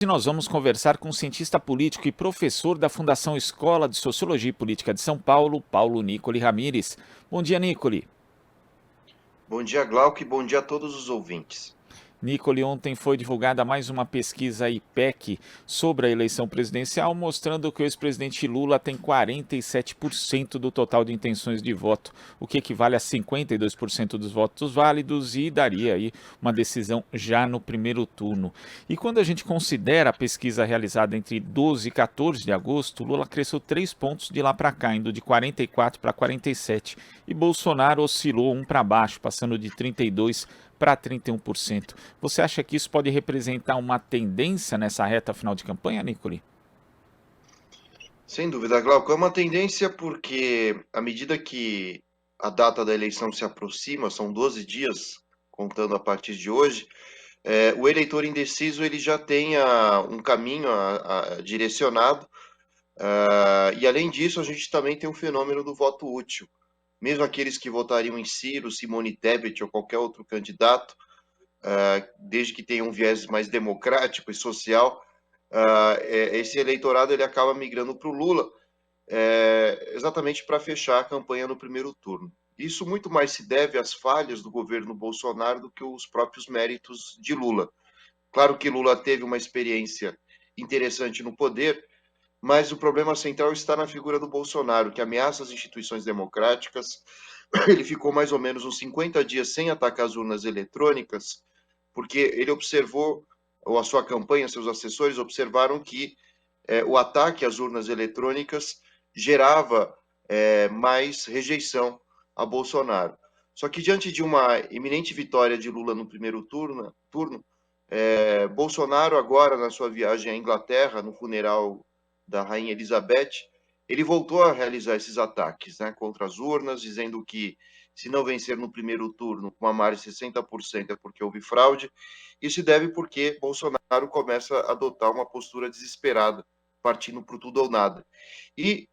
Hoje nós vamos conversar com o cientista político e professor da Fundação Escola de Sociologia e Política de São Paulo, Paulo Nicoli Ramires. Bom dia, Nicoli. Bom dia, Glauco, e bom dia a todos os ouvintes. Nicoli, ontem foi divulgada mais uma pesquisa IPEC sobre a eleição presidencial, mostrando que o ex-presidente Lula tem 47% do total de intenções de voto, o que equivale a 52% dos votos válidos e daria aí uma decisão já no primeiro turno. E quando a gente considera a pesquisa realizada entre 12 e 14 de agosto, Lula cresceu 3 pontos de lá para cá, indo de 44 para 47, e Bolsonaro oscilou um para baixo, passando de 32 para 31%. Você acha que isso pode representar uma tendência nessa reta final de campanha, Nicoli? Sem dúvida, Glauco, é uma tendência porque, à medida que a data da eleição se aproxima, são 12 dias, contando a partir de hoje, o eleitor indeciso ele já tem um caminho direcionado, e além disso, a gente também tem o fenômeno do voto útil. Mesmo aqueles que votariam em Ciro, Simone Tebet ou qualquer outro candidato, desde que tenha um viés mais democrático e social, esse eleitorado ele acaba migrando para o Lula, exatamente para fechar a campanha no primeiro turno. Isso muito mais se deve às falhas do governo Bolsonaro do que os próprios méritos de Lula. Claro que Lula teve uma experiência interessante no poder, mas o problema central está na figura do Bolsonaro, que ameaça as instituições democráticas. Ele ficou mais ou menos uns 50 dias sem atacar as urnas eletrônicas, porque ele observou, ou a sua campanha, seus assessores observaram que o ataque às urnas eletrônicas gerava mais rejeição a Bolsonaro. Só que diante de uma iminente vitória de Lula no primeiro turno, Bolsonaro agora na sua viagem à Inglaterra, no funeral da Rainha Elizabeth, ele voltou a realizar esses ataques, né, contra as urnas, dizendo que se não vencer no primeiro turno com uma margem de 60% é porque houve fraude. Isso se deve porque Bolsonaro começa a adotar uma postura desesperada, partindo para tudo ou nada. E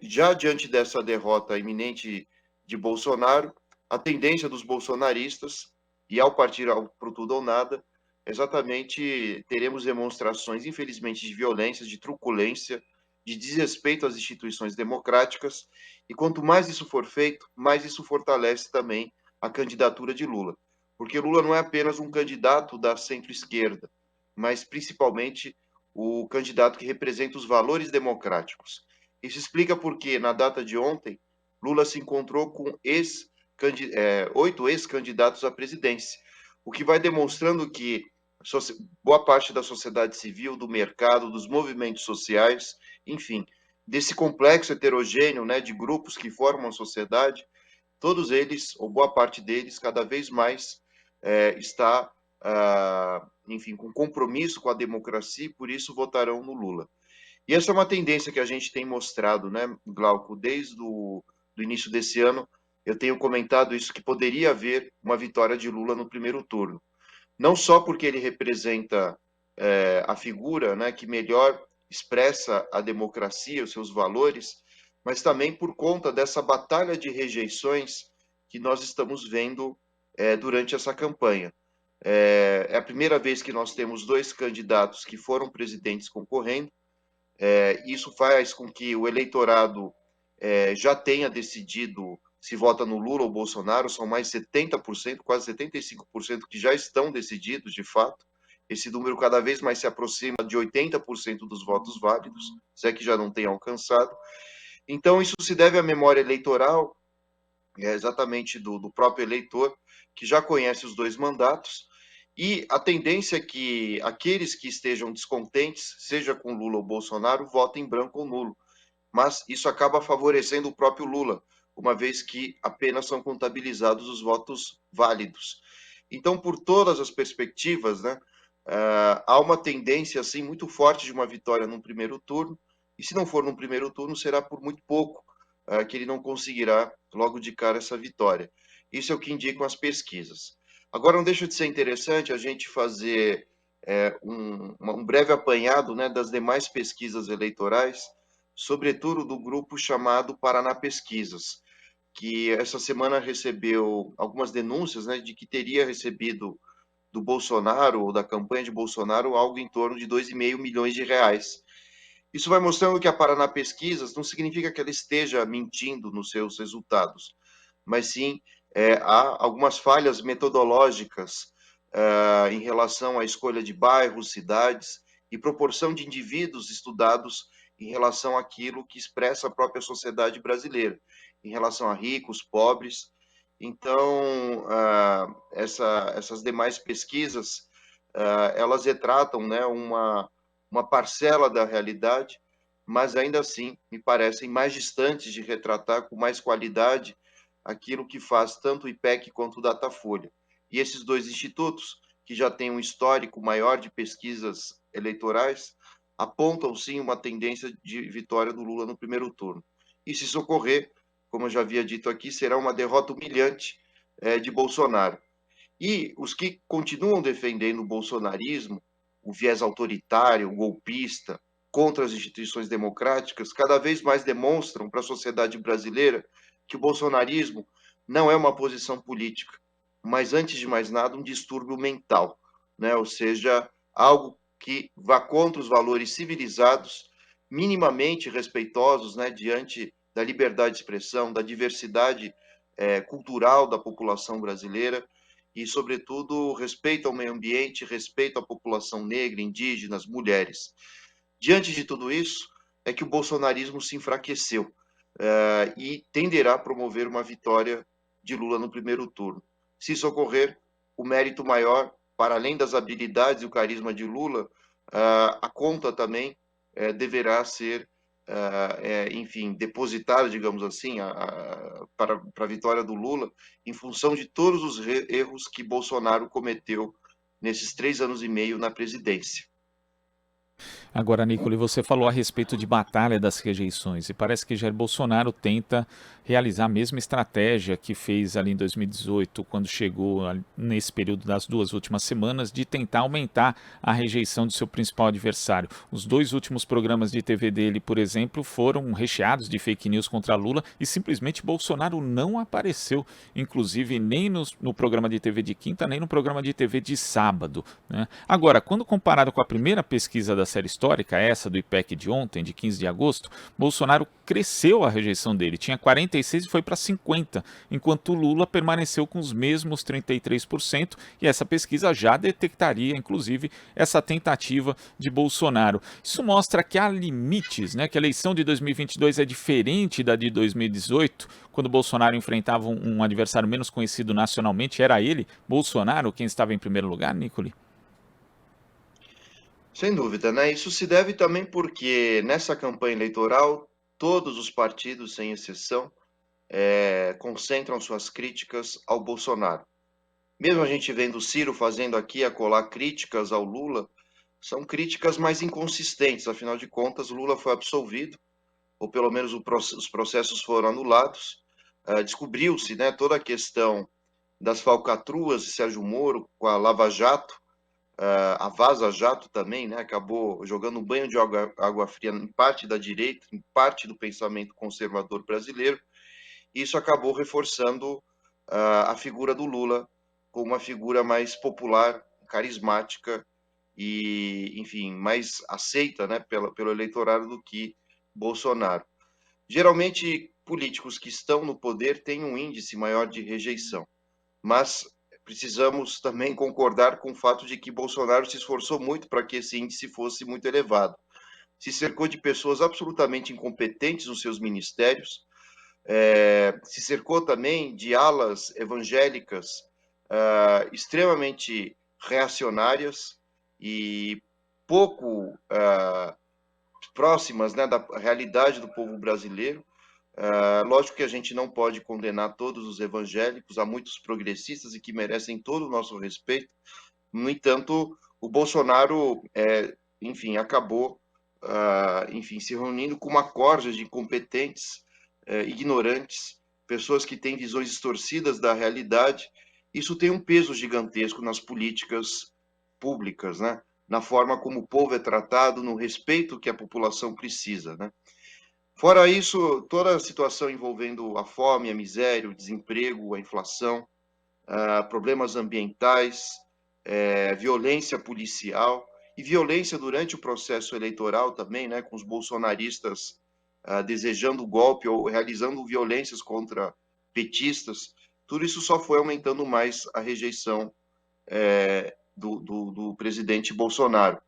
já diante dessa derrota iminente de Bolsonaro, a tendência dos bolsonaristas, e ao partir para tudo ou nada, exatamente teremos demonstrações, infelizmente, de violência, de truculência, de desrespeito às instituições democráticas, e quanto mais isso for feito, mais isso fortalece também a candidatura de Lula. Porque Lula não é apenas um candidato da centro-esquerda, mas principalmente o candidato que representa os valores democráticos. Isso explica porque, na data de ontem, Lula se encontrou com 8 ex-candidatos à presidência, o que vai demonstrando que boa parte da sociedade civil, do mercado, dos movimentos sociais, enfim, desse complexo heterogêneo, né, de grupos que formam a sociedade, todos eles, ou boa parte deles, cada vez mais está, enfim, com compromisso com a democracia e por isso votarão no Lula. E essa é uma tendência que a gente tem mostrado, né, Glauco, desde o do início desse ano. Eu tenho comentado isso, que poderia haver uma vitória de Lula no primeiro turno. Não só porque ele representa a figura, né, que melhor expressa a democracia, os seus valores, mas também por conta dessa batalha de rejeições que nós estamos vendo durante essa campanha. É a primeira vez que nós temos dois candidatos que foram presidentes concorrendo. Isso faz com que o eleitorado já tenha decidido se vota no Lula ou Bolsonaro, são mais 70%, quase 75% que já estão decididos de fato. Esse número cada vez mais se aproxima de 80% dos votos válidos, se é que já não tem alcançado. Então, isso se deve à memória eleitoral, exatamente do próprio eleitor, que já conhece os dois mandatos, e a tendência é que aqueles que estejam descontentes, seja com Lula ou Bolsonaro, votem branco ou nulo. Mas isso acaba favorecendo o próprio Lula, uma vez que apenas são contabilizados os votos válidos. Então, por todas as perspectivas, né, há uma tendência assim muito forte de uma vitória no primeiro turno, e se não for no primeiro turno, será por muito pouco que ele não conseguirá logo de cara essa vitória. Isso é o que indicam as pesquisas. Agora, não deixa de ser interessante a gente fazer um breve apanhado, né, das demais pesquisas eleitorais, sobretudo do grupo chamado Paraná Pesquisas, que essa semana recebeu algumas denúncias, né, de que teria recebido do Bolsonaro, ou da campanha de Bolsonaro, algo em torno de 2,5 milhões de reais. Isso vai mostrando que a Paraná Pesquisas não significa que ela esteja mentindo nos seus resultados, mas sim há algumas falhas metodológicas em relação à escolha de bairros, cidades e proporção de indivíduos estudados em relação àquilo que expressa a própria sociedade brasileira, em relação a ricos, pobres. Então, essas demais pesquisas, elas retratam, né, uma parcela da realidade, mas ainda assim me parecem mais distantes de retratar com mais qualidade aquilo que faz tanto o IPEC quanto o Datafolha. E esses dois institutos, que já têm um histórico maior de pesquisas eleitorais, apontam sim uma tendência de vitória do Lula no primeiro turno. E se isso ocorrer, como eu já havia dito aqui, será uma derrota humilhante de Bolsonaro. E os que continuam defendendo o bolsonarismo, o viés autoritário, golpista, contra as instituições democráticas, cada vez mais demonstram para a sociedade brasileira que o bolsonarismo não é uma posição política, mas, antes de mais nada, um distúrbio mental, né? Ou seja, algo que vá contra os valores civilizados, minimamente respeitosos, né, diante da liberdade de expressão, da diversidade cultural da população brasileira e, sobretudo, respeito ao meio ambiente, respeito à população negra, indígenas, mulheres. Diante de tudo isso, é que o bolsonarismo se enfraqueceu e tenderá a promover uma vitória de Lula no primeiro turno. Se isso ocorrer, o mérito maior, para além das habilidades e o carisma de Lula, a conta também deverá ser, enfim, depositada, digamos assim, para a vitória do Lula, em função de todos os erros que Bolsonaro cometeu nesses 3 anos e meio na presidência. Agora, Nicole, você falou a respeito de batalha das rejeições e parece que Jair Bolsonaro tenta realizar a mesma estratégia que fez ali em 2018, quando chegou nesse período das 2 últimas semanas, de tentar aumentar a rejeição do seu principal adversário. Os 2 últimos programas de TV dele, por exemplo, foram recheados de fake news contra Lula e simplesmente Bolsonaro não apareceu, inclusive nem no programa de TV de quinta, nem no programa de TV de sábado, né? Agora, quando comparado com a primeira pesquisa da série histórica, essa do IPEC de ontem, de 15 de agosto, Bolsonaro cresceu a rejeição dele, tinha 46 e foi para 50, enquanto Lula permaneceu com os mesmos 33%, e essa pesquisa já detectaria, inclusive, essa tentativa de Bolsonaro. Isso mostra que há limites, né? Que a eleição de 2022 é diferente da de 2018, quando Bolsonaro enfrentava um adversário menos conhecido nacionalmente, era ele, Bolsonaro, quem estava em primeiro lugar, Nicole? Sem dúvida, né? Isso se deve também porque nessa campanha eleitoral, todos os partidos, sem exceção, concentram suas críticas ao Bolsonaro. Mesmo a gente vendo o Ciro fazendo aqui a colar críticas ao Lula, são críticas mais inconsistentes, afinal de contas, Lula foi absolvido, ou pelo menos os processos foram anulados. Descobriu-se, né, toda a questão das falcatruas de Sérgio Moro com a Lava Jato, a Vaza Jato também, né, acabou jogando um banho de água fria em parte da direita, em parte do pensamento conservador brasileiro. E isso acabou reforçando a figura do Lula como uma figura mais popular, carismática e, enfim, mais aceita, né, pelo eleitorado do que Bolsonaro. Geralmente, políticos que estão no poder têm um índice maior de rejeição, mas precisamos também concordar com o fato de que Bolsonaro se esforçou muito para que esse índice fosse muito elevado. Se cercou de pessoas absolutamente incompetentes nos seus ministérios, se cercou também de alas evangélicas extremamente reacionárias e pouco próximas, né, da realidade do povo brasileiro. Lógico que a gente não pode condenar todos os evangélicos, há muitos progressistas e que merecem todo o nosso respeito. No entanto, o Bolsonaro, enfim, acabou, enfim, se reunindo com uma corja de incompetentes, ignorantes, pessoas que têm visões distorcidas da realidade. Isso tem um peso gigantesco nas políticas públicas, né? Na forma como o povo é tratado, no respeito que a população precisa, né? Fora isso, toda a situação envolvendo a fome, a miséria, o desemprego, a inflação, problemas ambientais, violência policial e violência durante o processo eleitoral também, né, com os bolsonaristas desejando o golpe ou realizando violências contra petistas. Tudo isso só foi aumentando mais a rejeição do presidente Bolsonaro.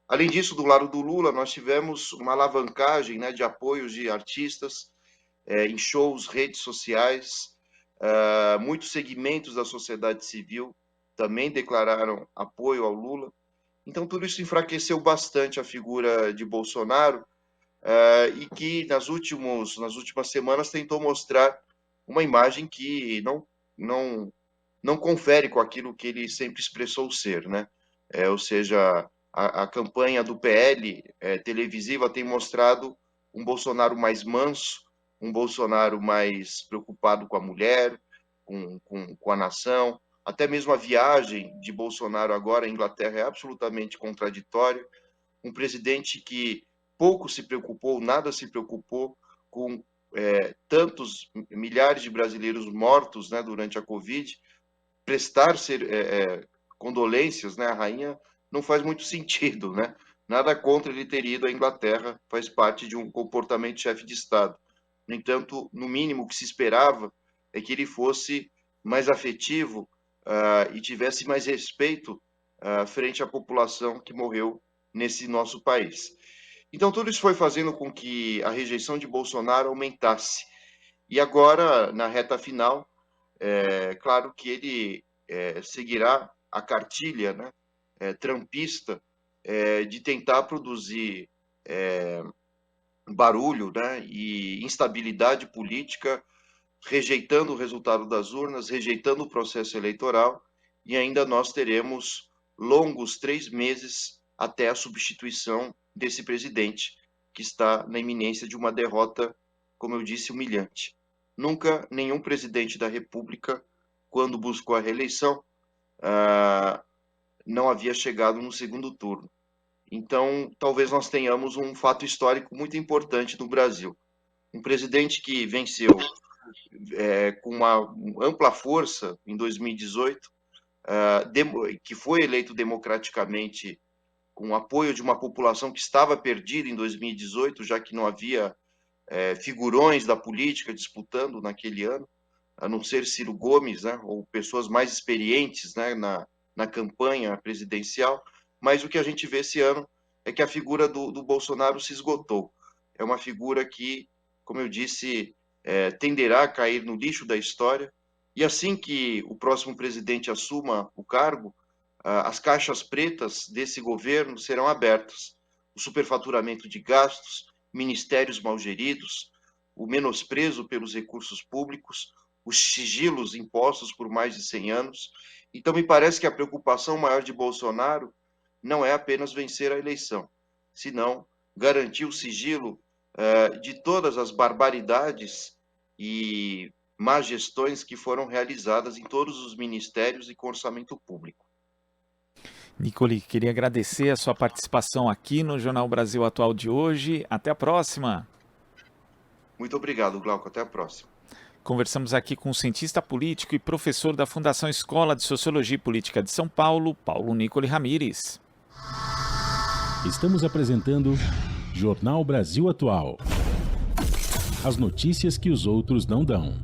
Além disso, do lado do Lula, nós tivemos uma alavancagem, né, de apoios de artistas em shows, redes sociais. Muitos segmentos da sociedade civil também declararam apoio ao Lula. Então, tudo isso enfraqueceu bastante a figura de Bolsonaro e que, nas últimas semanas, tentou mostrar uma imagem que não confere com aquilo que ele sempre expressou ser, né? Ou seja, a campanha do PL televisiva tem mostrado um Bolsonaro mais manso, um Bolsonaro mais preocupado com a mulher, com a nação. Até mesmo a viagem de Bolsonaro agora à Inglaterra é absolutamente contraditória. Um presidente que pouco se preocupou, nada se preocupou com tantos milhares de brasileiros mortos, né, durante a Covid. Prestar condolências, né, à rainha não faz muito sentido, né? Nada contra ele ter ido à Inglaterra, faz parte de um comportamento de chefe de Estado. No entanto, no mínimo, o que se esperava é que ele fosse mais afetivo e tivesse mais respeito frente à população que morreu nesse nosso país. Então, tudo isso foi fazendo com que a rejeição de Bolsonaro aumentasse. E agora, na reta final, claro que ele seguirá a cartilha, né, trumpista de tentar produzir barulho, né, e instabilidade política, rejeitando o resultado das urnas, rejeitando o processo eleitoral, e ainda nós teremos longos 3 meses até a substituição desse presidente, que está na iminência de uma derrota, como eu disse, humilhante. Nunca nenhum presidente da República, quando buscou a reeleição, não havia chegado no segundo turno. Então, talvez nós tenhamos um fato histórico muito importante no Brasil. Um presidente que venceu com uma ampla força em 2018, que foi eleito democraticamente com o apoio de uma população que estava perdida em 2018, já que não havia figurões da política disputando naquele ano, a não ser Ciro Gomes, né, ou pessoas mais experientes, né, na campanha presidencial. Mas o que a gente vê esse ano é que a figura do Bolsonaro se esgotou. É uma figura que, como eu disse, tenderá a cair no lixo da história, e assim que o próximo presidente assuma o cargo, as caixas pretas desse governo serão abertas. O superfaturamento de gastos, ministérios mal geridos, o menosprezo pelos recursos públicos, os sigilos impostos por mais de 100 anos. Então, me parece que a preocupação maior de Bolsonaro não é apenas vencer a eleição, senão garantir o sigilo de todas as barbaridades e más gestões que foram realizadas em todos os ministérios e com orçamento público. Nicoli, queria agradecer a sua participação aqui no Jornal Brasil Atual de hoje. Até a próxima. Muito obrigado, Glauco. Até a próxima. Conversamos aqui com o cientista político e professor da Fundação Escola de Sociologia e Política de São Paulo, Paulo Nicoli Ramires. Estamos apresentando Jornal Brasil Atual. As notícias que os outros não dão.